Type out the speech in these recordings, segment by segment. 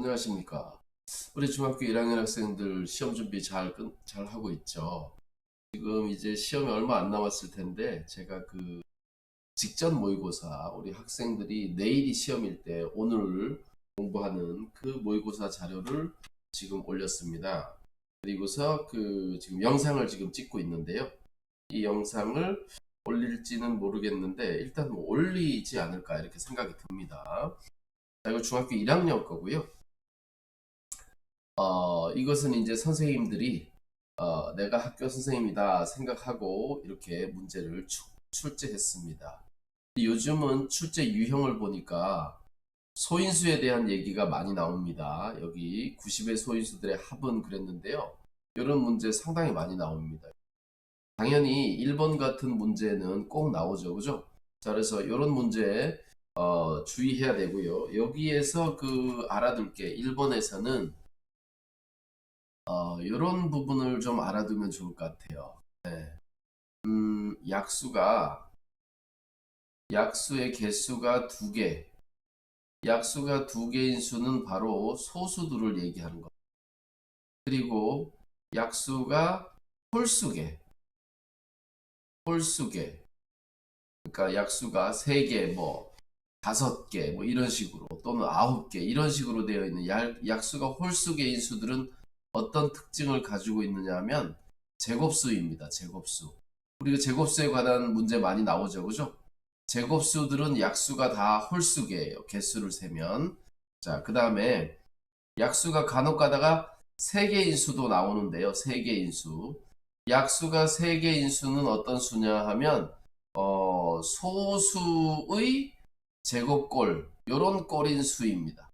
안녕하십니까. 우리 중학교 1학년 학생들 시험 준비 잘 하고 있죠. 지금 이제 시험이 얼마 안 남았을 텐데, 제가 그 직전 모의고사, 우리 학생들이 내일이 시험일 때 오늘 공부하는 그 모의고사 자료를 지금 올렸습니다. 그리고서 지금 영상을 지금 찍고 있는데요. 이 영상을 올릴지는 모르겠는데, 일단 뭐 올리지 않을까 이렇게 생각이 듭니다. 자, 이거 중학교 1학년 거고요. 이것은 이제 선생님들이 내가 학교 선생님이다 생각하고 이렇게 문제를 출제했습니다. 요즘은 출제 유형을 보니까 소인수에 대한 얘기가 많이 나옵니다. 여기 90의 소인수들의 합은 그랬는데요. 이런 문제 상당히 많이 나옵니다. 당연히 1번 같은 문제는 꼭 나오죠. 그죠? 자, 그래서 이런 문제 주의해야 되고요. 여기에서 알아둘 게 1번에서는 이런 부분을 좀 알아두면 좋을 것 같아요. 네. 약수의 개수가 2개. 약수가 2개인 수는 바로 소수들을 얘기하는 것. 그리고 약수가 홀수개. 그러니까 약수가 3개, 5개, 이런 식으로, 또는 9개, 이런 식으로 되어 있는 약수가 홀수개인 수들은 어떤 특징을 가지고 있느냐 하면 제곱수입니다. 제곱수. 우리가 제곱수에 관한 문제 많이 나오죠. 그죠? 제곱수들은 약수가 다 홀수개예요. 개수를 세면. 자, 그 다음에 약수가 간혹 가다가 3개인 수도 나오는데요. 3개인 수. 약수가 3개인 수는 어떤 수냐 하면 소수의 제곱꼴, 요런 꼴인 수입니다.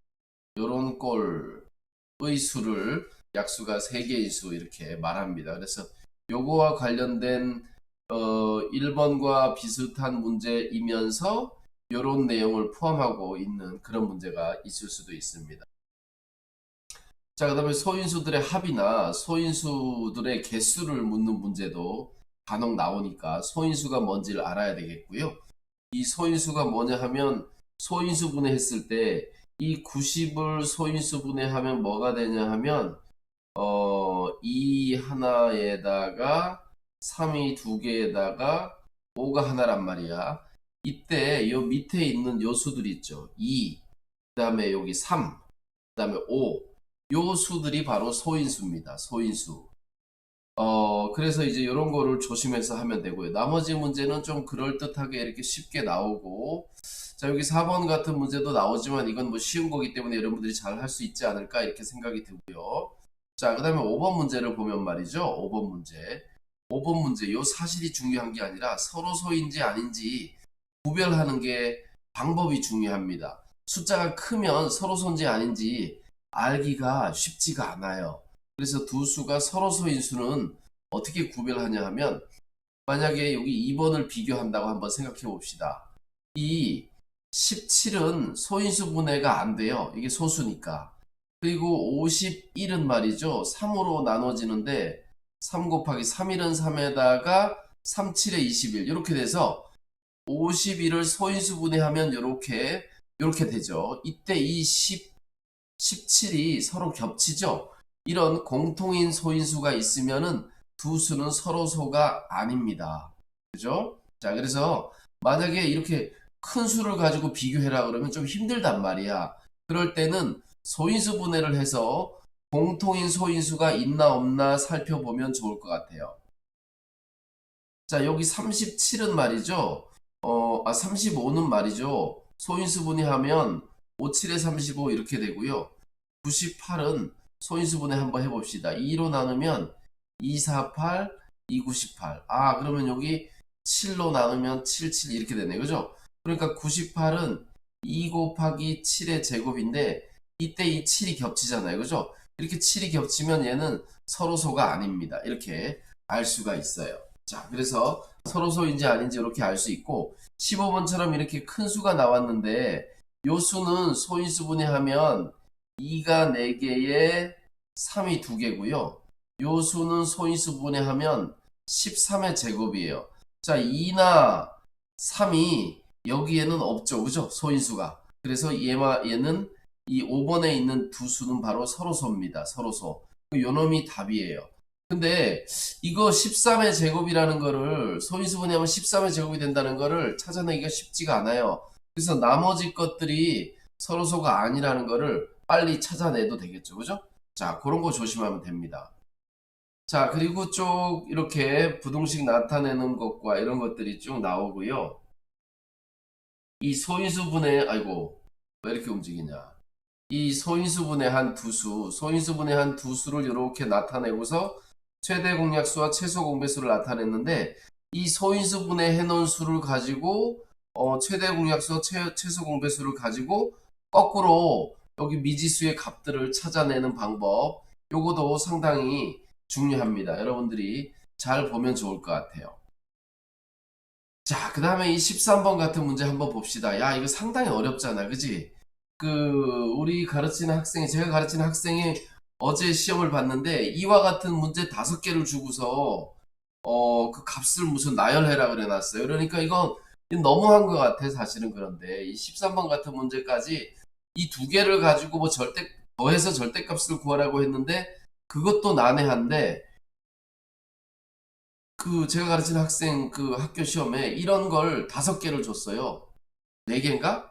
요런 꼴의 수를 약수가 3개인 수 이렇게 말합니다. 그래서 요거와 관련된 1번과 비슷한 문제이면서 요런 내용을 포함하고 있는 그런 문제가 있을 수도 있습니다. 자, 그 다음에 소인수들의 합이나 소인수들의 개수를 묻는 문제도 간혹 나오니까 소인수가 뭔지를 알아야 되겠고요. 이 소인수가 뭐냐 하면 소인수분해 했을 때 이 90을 소인수분해 하면 뭐가 되냐 하면 2 하나에다가 3이 2개에다가 5가 하나란 말이야. 이때 요 밑에 있는 요 수들 있죠. 2, 그 다음에 여기 3, 그 다음에 5. 요 수들이 바로 소인수입니다. 소인수. 그래서 이제 이런 거를 조심해서 하면 되고요. 나머지 문제는 좀 그럴듯하게 이렇게 쉽게 나오고, 자, 여기 4번 같은 문제도 나오지만 이건 뭐 쉬운 거기 때문에 여러분들이 잘 할 수 있지 않을까 이렇게 생각이 들고요. 자, 그 다음에 5번 문제를 보면 말이죠. 5번 문제. 5번 문제, 요 사실이 중요한 게 아니라 서로 소인지 아닌지 구별하는 게 방법이 중요합니다. 숫자가 크면 서로 소인지 아닌지 알기가 쉽지가 않아요. 그래서 두 수가 서로 소인 수는 어떻게 구별하냐 하면, 만약에 여기 2번을 비교한다고 한번 생각해 봅시다. 이 17은 소인수 분해가 안 돼요. 이게 소수니까. 그리고 51은 말이죠. 3으로 나눠지는데 3 곱하기 3일은 3에다가 3, 7에 21 이렇게 돼서 51을 소인수 분해하면 이렇게 되죠. 이때 이 17이 서로 겹치죠. 이런 공통인 소인수가 있으면은 두 수는 서로 소가 아닙니다. 그죠? 자, 그래서 만약에 이렇게 큰 수를 가지고 비교해라 그러면 좀 힘들단 말이야. 그럴 때는 소인수 분해를 해서 공통인 소인수가 있나 없나 살펴보면 좋을 것 같아요. 자, 여기 37은 말이죠. 35는 말이죠. 소인수 분해하면 5, 7에 35 이렇게 되고요. 98은 소인수 분해 한번 해봅시다. 2로 나누면 2, 4, 8, 2, 98. 그러면 여기 7로 나누면 7, 7 이렇게 되네. 그죠? 그러니까 98은 2 곱하기 7의 제곱인데 이때 이 7이 겹치잖아요. 그죠? 이렇게 7이 겹치면 얘는 서로소가 아닙니다. 이렇게 알 수가 있어요. 자, 그래서 서로소인지 아닌지 이렇게 알 수 있고, 15번처럼 이렇게 큰 수가 나왔는데 요 수는 소인수 분해하면 2가 4개에 3이 2개고요. 요 수는 소인수 분해하면 13의 제곱이에요. 자, 2나 3이 여기에는 없죠. 그죠? 소인수가. 그래서 얘는 이 5번에 있는 두 수는 바로 서로소입니다. 서로소. 요 놈이 답이에요. 근데 이거 13의 제곱이라는 거를 소인수분해하면 13의 제곱이 된다는 거를 찾아내기가 쉽지가 않아요. 그래서 나머지 것들이 서로소가 아니라는 거를 빨리 찾아내도 되겠죠. 그죠? 자, 그런 거 조심하면 됩니다. 자, 그리고 쭉 이렇게 부등식 나타내는 것과 이런 것들이 쭉 나오고요. 이 소인수분해, 아이고, 왜 이렇게 움직이냐. 이 소인수분해 한 두 수, 소인수분해 한 두 수를 이렇게 나타내고서 최대 공약수와 최소 공배수를 나타냈는데, 이 소인수분해 해놓은 수를 가지고 최대 공약수와 최소 공배수를 가지고 거꾸로 여기 미지수의 값들을 찾아내는 방법, 요거도 상당히 중요합니다. 여러분들이 잘 보면 좋을 것 같아요. 자, 그 다음에 이 13번 같은 문제 한번 봅시다. 야, 이거 상당히 어렵잖아. 그지? 우리 가르치는 학생이, 제가 가르치는 학생이 어제 시험을 봤는데, 이와 같은 문제 5개를 주고서, 그 값을 무슨 나열해라 그래 놨어요. 그러니까 이건 너무한 것 같아, 사실은. 그런데, 이 13번 같은 문제까지 이 2개를 가지고 뭐 더해서 절대값을 구하라고 했는데, 그것도 난해한데, 제가 가르치는 학생 학교 시험에 이런 걸 5개를 줬어요. 4개인가?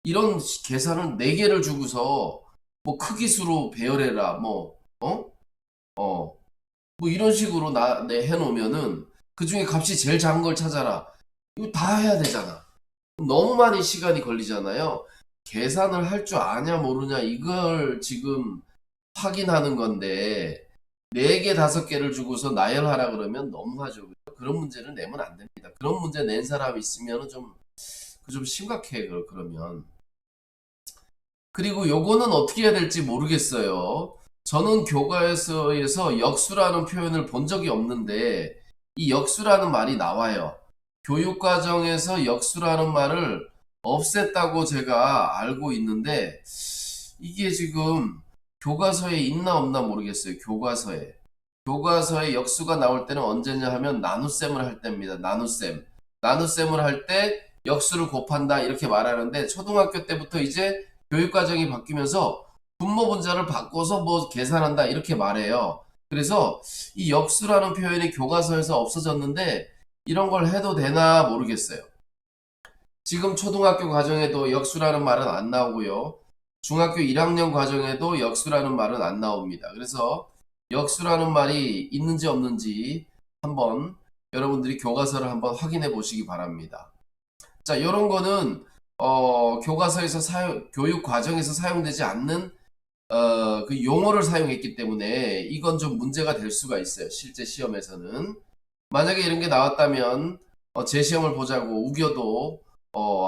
이런 계산을 4개를 주고서 뭐 크기수로 배열해라 뭐 이런 식으로 해놓으면은 그 중에 값이 제일 작은 걸 찾아라. 이거 다 해야 되잖아. 너무 많이 시간이 걸리잖아요. 계산을 할 줄 아냐 모르냐 이걸 지금 확인하는 건데 4개 5개를 주고서 나열하라 그러면 너무하죠. 그런 문제를 내면 안 됩니다. 그런 문제 낸 사람 있으면 좀 심각해. 그러면 그리고 요거는 어떻게 해야 될지 모르겠어요. 저는 교과서에서 역수라는 표현을 본 적이 없는데 이 역수라는 말이 나와요. 교육과정에서 역수라는 말을 없앴다고 제가 알고 있는데 이게 지금 교과서에 있나 없나 모르겠어요. 교과서에 역수가 나올 때는 언제냐 하면 나눗셈을 할 때입니다. 나눗셈을 할 때 역수를 곱한다 이렇게 말하는데 초등학교 때부터 이제 교육과정이 바뀌면서 분모 분자를 바꿔서 뭐 계산한다 이렇게 말해요. 그래서 이 역수라는 표현이 교과서에서 없어졌는데 이런 걸 해도 되나 모르겠어요. 지금 초등학교 과정에도 역수라는 말은 안 나오고요. 중학교 1학년 과정에도 역수라는 말은 안 나옵니다. 그래서 역수라는 말이 있는지 없는지 한번 여러분들이 교과서를 한번 확인해 보시기 바랍니다. 자, 이런 거는 교과서에서 교육 과정에서 사용되지 않는 그 용어를 사용했기 때문에 이건 좀 문제가 될 수가 있어요. 실제 시험에서는. 만약에 이런 게 나왔다면 제 시험을 보자고 우겨도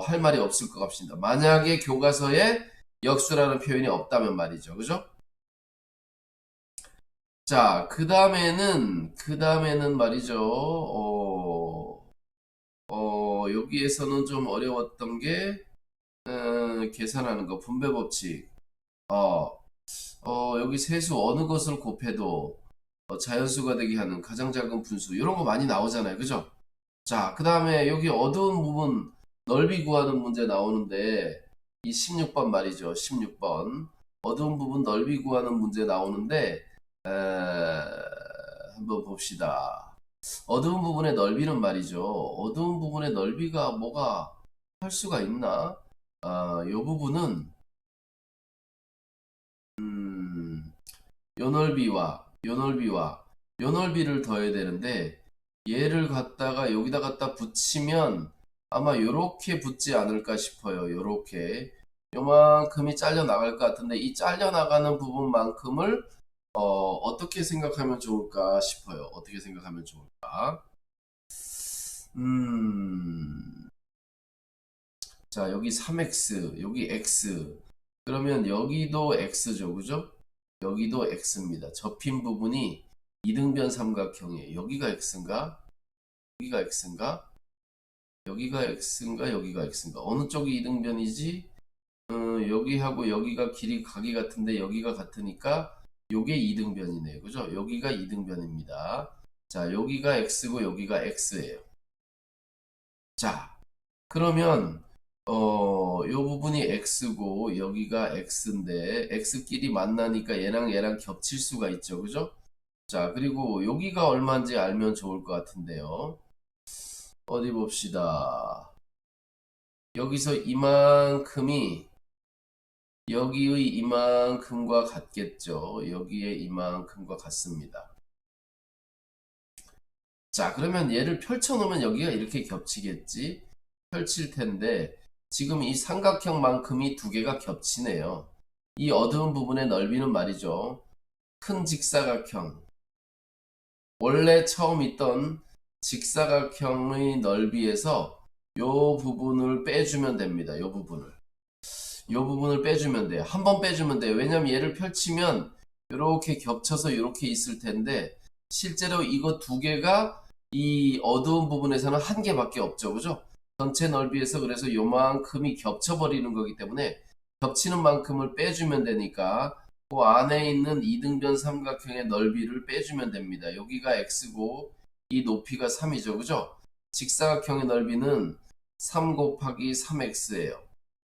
할 말이 없을 것 같습니다. 만약에 교과서에 역수라는 표현이 없다면 말이죠. 그죠? 자, 그 다음에는 말이죠. 여기에서는 좀 어려웠던 게, 계산하는 거, 분배 법칙. 어, 여기 세수 어느 것을 곱해도 자연수가 되게 하는 가장 작은 분수. 이런 거 많이 나오잖아요. 그죠? 자, 그 다음에 여기 어두운 부분 넓이 구하는 문제 나오는데, 이 16번 말이죠. 16번. 어두운 부분 넓이 구하는 문제 나오는데, 에, 한번 봅시다. 어두운 부분의 넓이는 말이죠. 어두운 부분의 넓이가 뭐가 할 수가 있나? 요 부분은, 요 넓이와 요 넓이를 더해야 되는데, 얘를 갖다가 여기다 갖다 붙이면 아마 요렇게 붙지 않을까 싶어요. 요렇게. 요만큼이 잘려 나갈 것 같은데, 이 잘려 나가는 부분만큼을 어떻게 생각하면 좋을까 싶어요. 어떻게 생각하면 좋을까? 자, 여기 3x, 여기 x. 그러면 여기도 x죠, 그죠? 여기도 x입니다. 접힌 부분이 이등변 삼각형이에요. 여기가 x인가? 여기가 x인가? 여기가 x인가? 여기가 x인가? 어느 쪽이 이등변이지? 여기하고 여기가 길이 각이 같은데 여기가 같으니까 요게 이등변이네요. 그죠? 여기가 이등변입니다. 자, 여기가 x고 여기가 x예요. 자, 그러면 요 부분이 x고 여기가 x인데 x끼리 만나니까 얘랑 얘랑 겹칠 수가 있죠. 그죠? 자, 그리고 여기가 얼마인지 알면 좋을 것 같은데요. 어디 봅시다. 여기서 이만큼이 여기의 이만큼과 같겠죠. 여기에 이만큼과 같습니다. 자, 그러면 얘를 펼쳐놓으면 여기가 이렇게 겹치겠지? 펼칠 텐데 지금 이 삼각형만큼이 두 개가 겹치네요. 이 어두운 부분의 넓이는 말이죠. 큰 직사각형, 원래 처음 있던 직사각형의 넓이에서 요 부분을 빼주면 됩니다. 요 부분을 빼주면 돼요. 한 번 빼주면 돼요. 왜냐면 얘를 펼치면 이렇게 겹쳐서 이렇게 있을 텐데 실제로 이거 두 개가 이 어두운 부분에서는 한 개밖에 없죠. 그죠? 전체 넓이에서 그래서 요만큼이 겹쳐버리는 거기 때문에 겹치는 만큼을 빼주면 되니까 그 안에 있는 이등변 삼각형의 넓이를 빼주면 됩니다. 여기가 x고 이 높이가 3이죠. 그죠? 직사각형의 넓이는 3 곱하기 3x예요.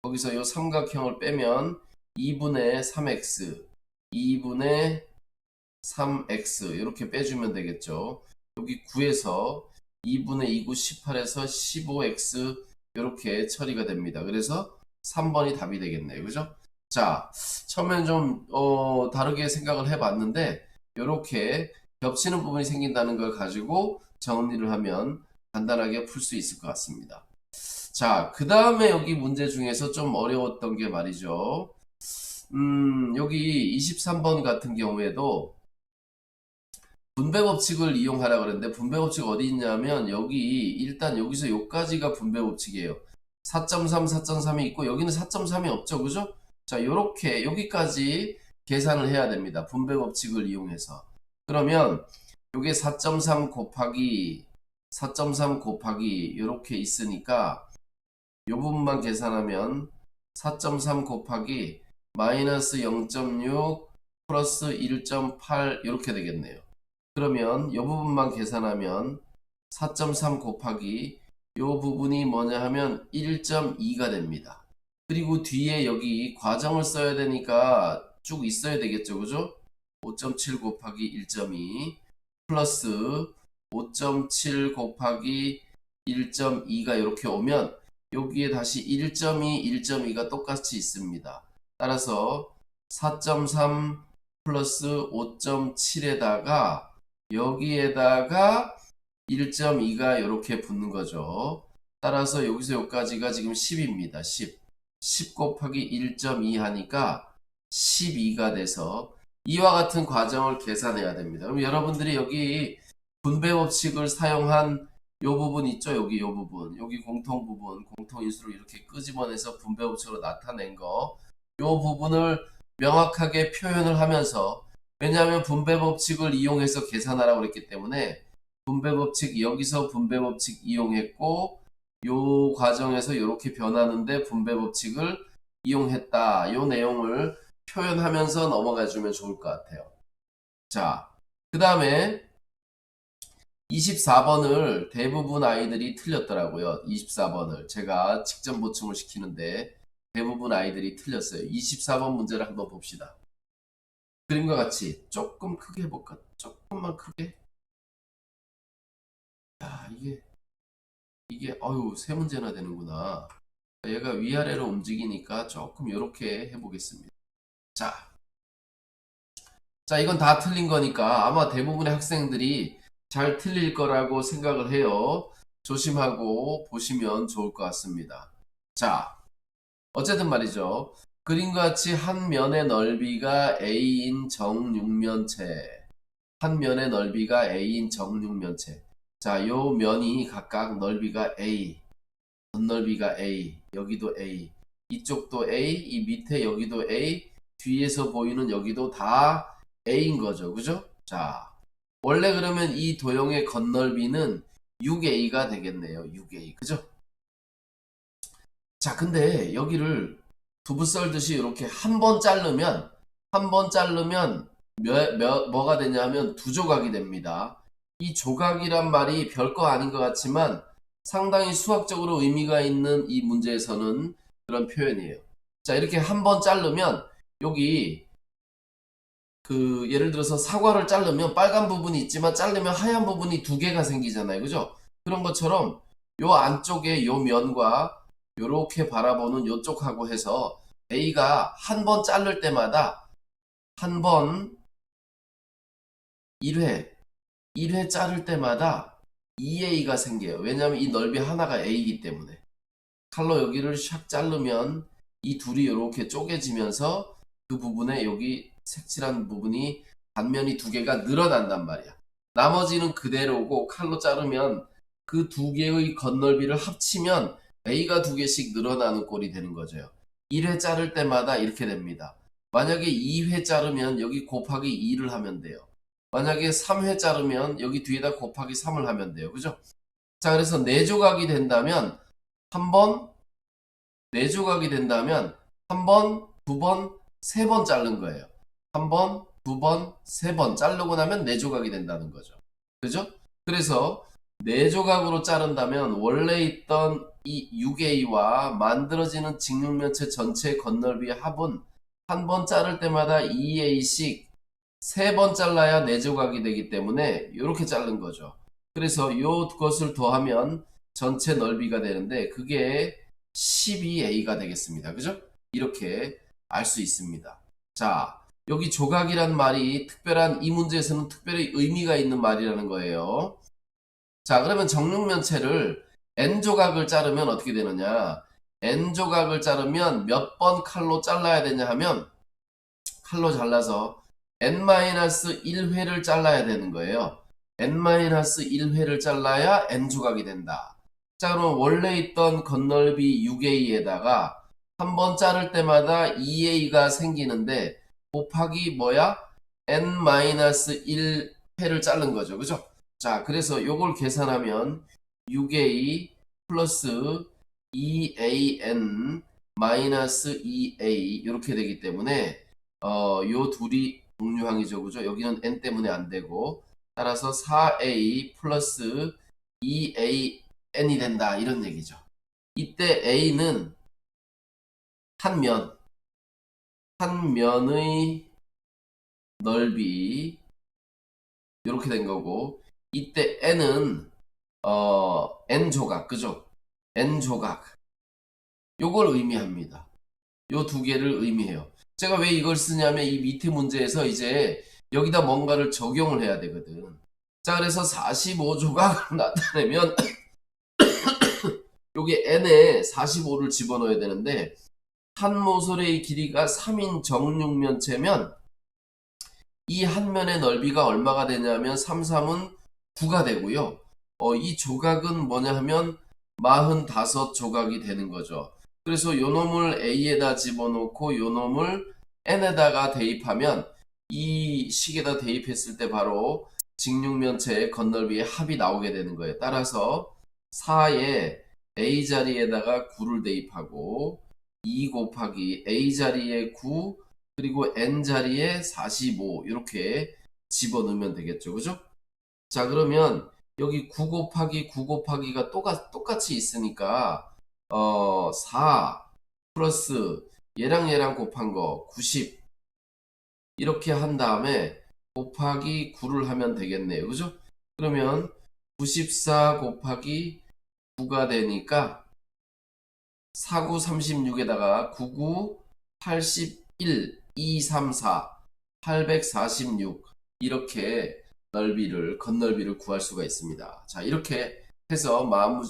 거기서 이 삼각형을 빼면 2분의 3x, 2분의 3x 이렇게 빼주면 되겠죠. 여기 9에서 2분의 2, 9, 18에서 15x 이렇게 처리가 됩니다. 그래서 3번이 답이 되겠네요. 그죠? 자, 처음엔 좀 다르게 생각을 해봤는데 이렇게 겹치는 부분이 생긴다는 걸 가지고 정리를 하면 간단하게 풀 수 있을 것 같습니다. 자, 그 다음에 여기 문제 중에서 좀 어려웠던 게 말이죠. 여기 23번 같은 경우에도 분배 법칙을 이용하라 그랬는데 분배 법칙 어디 있냐면 여기 일단 여기서 여기까지가 분배 법칙이에요. 4.3, 4.3이 있고 여기는 4.3이 없죠. 그죠? 자, 요렇게 여기까지 계산을 해야 됩니다. 분배 법칙을 이용해서. 그러면 요게 4.3 곱하기 4.3 곱하기 이렇게 있으니까 요 부분만 계산하면 4.3 곱하기 마이너스 0.6 플러스 1.8 이렇게 되겠네요. 그러면 이 부분만 계산하면 4.3 곱하기 이 부분이 뭐냐 하면 1.2가 됩니다. 그리고 뒤에 여기 과정을 써야 되니까 쭉 있어야 되겠죠. 그죠? 5.7 곱하기 1.2 플러스 5.7 곱하기 1.2가 이렇게 오면 여기에 다시 1.2, 1.2가 똑같이 있습니다. 따라서 4.3 플러스 5.7에다가 여기에다가 1.2가 이렇게 붙는 거죠. 따라서 여기서 여기까지가 지금 10입니다. 10. 10 곱하기 1.2 하니까 12가 돼서 이와 같은 과정을 계산해야 됩니다. 그럼 여러분들이 여기 분배 법칙을 사용한 요 부분 있죠? 여기 요 부분. 여기 공통 부분, 공통인수를 이렇게 끄집어내서 분배 법칙으로 나타낸 거. 요 부분을 명확하게 표현을 하면서 왜냐하면 분배 법칙을 이용해서 계산하라고 그랬기 때문에 분배 법칙 여기서 분배 법칙 이용했고 요 과정에서 이렇게 변하는데 분배 법칙을 이용했다. 요 내용을 표현하면서 넘어가 주면 좋을 것 같아요. 자, 그 다음에 24번을 대부분 아이들이 틀렸더라고요. 24번을 제가 직접 보충을 시키는데 대부분 아이들이 틀렸어요. 24번 문제를 한번 봅시다. 그림과 같이 조금 크게 해볼까? 조금만 크게. 야, 이게 어유 세 문제나 되는구나. 얘가 위아래로 움직이니까 조금 이렇게 해보겠습니다. 자, 이건 다 틀린 거니까 아마 대부분의 학생들이 잘 틀릴 거라고 생각을 해요. 조심하고 보시면 좋을 것 같습니다. 자, 어쨌든 말이죠. 그림과 같이 한 면의 넓이가 A인 정육면체. 한 면의 넓이가 A인 정육면체. 자, 요 면이 각각 넓이가 A, 건널비가 A, 여기도 A, 이쪽도 A, 이 밑에 여기도 A, 뒤에서 보이는 여기도 다 A인 거죠. 그죠? 자, 원래 그러면 이 도형의 건널비는 6A가 되겠네요. 6A. 그죠? 자, 근데 여기를 두부 썰듯이 이렇게 한 번 자르면 뭐가 되냐면 두 조각이 됩니다. 이 조각이란 말이 별거 아닌 것 같지만 상당히 수학적으로 의미가 있는 이 문제에서는 그런 표현이에요. 자, 이렇게 한 번 자르면 여기 예를 들어서 사과를 자르면 빨간 부분이 있지만 자르면 하얀 부분이 두 개가 생기잖아요. 그죠? 그런 것처럼 요 안쪽에 요 면과 요렇게 바라보는 요쪽하고 해서 A가 한 번 자를 때마다 한 번 1회 자를 때마다 2A가 생겨요. 왜냐하면 이 넓이 하나가 A이기 때문에. 칼로 여기를 샥 자르면 이 둘이 이렇게 쪼개지면서 그 부분에 여기 색칠한 부분이 단면이 두 개가 늘어난단 말이야. 나머지는 그대로고 칼로 자르면 그 두 개의 겉넓이를 합치면 A가 두 개씩 늘어나는 꼴이 되는 거죠. 1회 자를 때마다 이렇게 됩니다. 만약에 2회 자르면 여기 곱하기 2를 하면 돼요. 만약에 3회 자르면 여기 뒤에다 곱하기 3을 하면 돼요. 그죠? 자, 그래서 4조각이 된다면 한 번, 4조각이 된다면 한 번, 두 번, 세 번 자른 거예요. 한 번, 두 번, 세 번 자르고 나면 4조각이 된다는 거죠. 그죠? 그래서 4조각으로 자른다면 원래 있던 이 6A와 만들어지는 직육면체 전체의 겉넓이의 합은 한 번 자를 때마다 2A씩 3번 잘라야 4조각이 되기 때문에 이렇게 자른 거죠. 그래서 이것을 더하면 전체 넓이가 되는데 그게 12A가 되겠습니다. 그죠? 이렇게 알 수 있습니다. 자, 여기 조각이란 말이 이 문제에서는 특별히 의미가 있는 말이라는 거예요. 자, 그러면 정육면체를 N조각을 자르면 어떻게 되느냐? N조각을 자르면 몇 번 칼로 잘라야 되냐 하면 칼로 잘라서 N-1회를 잘라야 되는 거예요. N-1회를 잘라야 N조각이 된다. 자, 그럼 원래 있던 겉넓이 6A에다가 한 번 자를 때마다 2A가 생기는데 곱하기 뭐야? N-1회를 자른 거죠. 그죠? 자, 그래서 요걸 계산하면 6A 플러스 2AN 마이너스 2A 이렇게 되기 때문에 요 둘이 동류항이죠. 그죠? 여기는 n 때문에 안 되고 따라서 4a 플러스 2an이 된다. 이런 얘기죠. 이때 a는 한 면의 넓이 이렇게 된 거고 이때 n은 n조각. 그죠? n조각. 요걸 의미합니다. 요 두 개를 의미해요. 제가 왜 이걸 쓰냐면 이 밑에 문제에서 이제 여기다 뭔가를 적용을 해야 되거든. 자, 그래서 45조각을 나타내면 여기 n에 45를 집어넣어야 되는데 한 모서리의 길이가 3인 정육면체면 이 한 면의 넓이가 얼마가 되냐면 3, 3은 9가 되고요. 이 조각은 뭐냐 하면 45조각이 되는 거죠. 그래서 요 놈을 A에다 집어넣고 요 놈을 N에다가 대입하면 이 식에다 대입했을 때 바로 직육면체의 겉넓이의 합이 나오게 되는 거예요. 따라서 4에 A 자리에다가 9를 대입하고 2 곱하기 A 자리에 9 그리고 N 자리에 45 이렇게 집어넣으면 되겠죠. 그죠? 자, 그러면 여기 9 곱하기 9 곱하기가 똑같이 있으니까 4 플러스 얘랑 곱한 거 90 이렇게 한 다음에 곱하기 9를 하면 되겠네요. 그죠? 그러면 94 곱하기 9가 되니까 49 36에다가 99 81 234 846 이렇게 겉넓이를 구할 수가 있습니다. 자, 이렇게 해서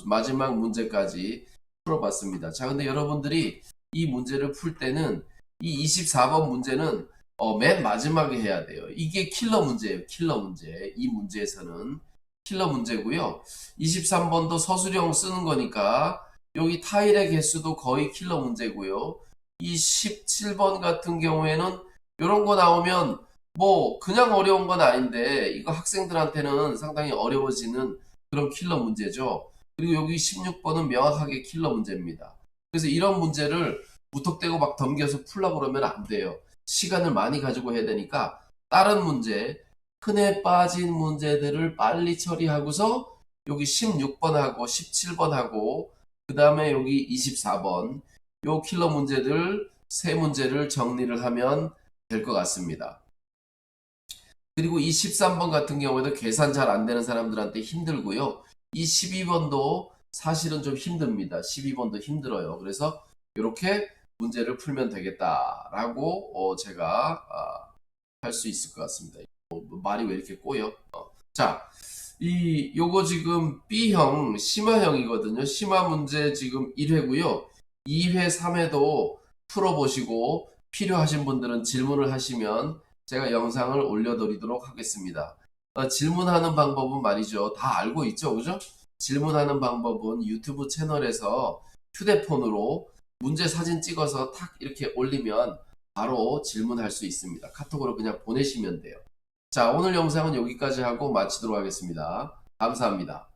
마지막 문제까지 풀어봤습니다. 자, 근데 여러분들이 이 문제를 풀 때는 이 24번 문제는 맨 마지막에 해야 돼요. 이게 킬러 문제예요. 킬러 문제. 이 문제에서는 킬러 문제고요. 23번도 서술형 쓰는 거니까 여기 타일의 개수도 거의 킬러 문제고요. 이 17번 같은 경우에는 이런 거 나오면 뭐 그냥 어려운 건 아닌데 이거 학생들한테는 상당히 어려워지는 그런 킬러 문제죠. 그리고 여기 16번은 명확하게 킬러 문제입니다. 그래서 이런 문제를 무턱대고 막 덤겨서 풀려고 그러면 안 돼요. 시간을 많이 가지고 해야 되니까 다른 문제, 큰에 빠진 문제들을 빨리 처리하고서 여기 16번하고 17번하고 그 다음에 여기 24번 요 킬러 문제들 세 문제를 정리를 하면 될 것 같습니다. 그리고 이 13번 같은 경우에도 계산 잘 안 되는 사람들한테 힘들고요. 이 12번도 사실은 좀 힘듭니다. 12번도 힘들어요. 그래서 이렇게 문제를 풀면 되겠다라고 제가 할 수 있을 것 같습니다. 말이 왜 이렇게 꼬여? 자, 요거 지금 B형 심화형이거든요. 심화 문제 지금 1회고요. 2회, 3회도 풀어보시고 필요하신 분들은 질문을 하시면 제가 영상을 올려드리도록 하겠습니다. 질문하는 방법은 말이죠. 다 알고 있죠, 그죠? 질문하는 방법은 유튜브 채널에서 휴대폰으로 문제 사진 찍어서 탁 이렇게 올리면 바로 질문할 수 있습니다. 카톡으로 그냥 보내시면 돼요. 자, 오늘 영상은 여기까지 하고 마치도록 하겠습니다. 감사합니다.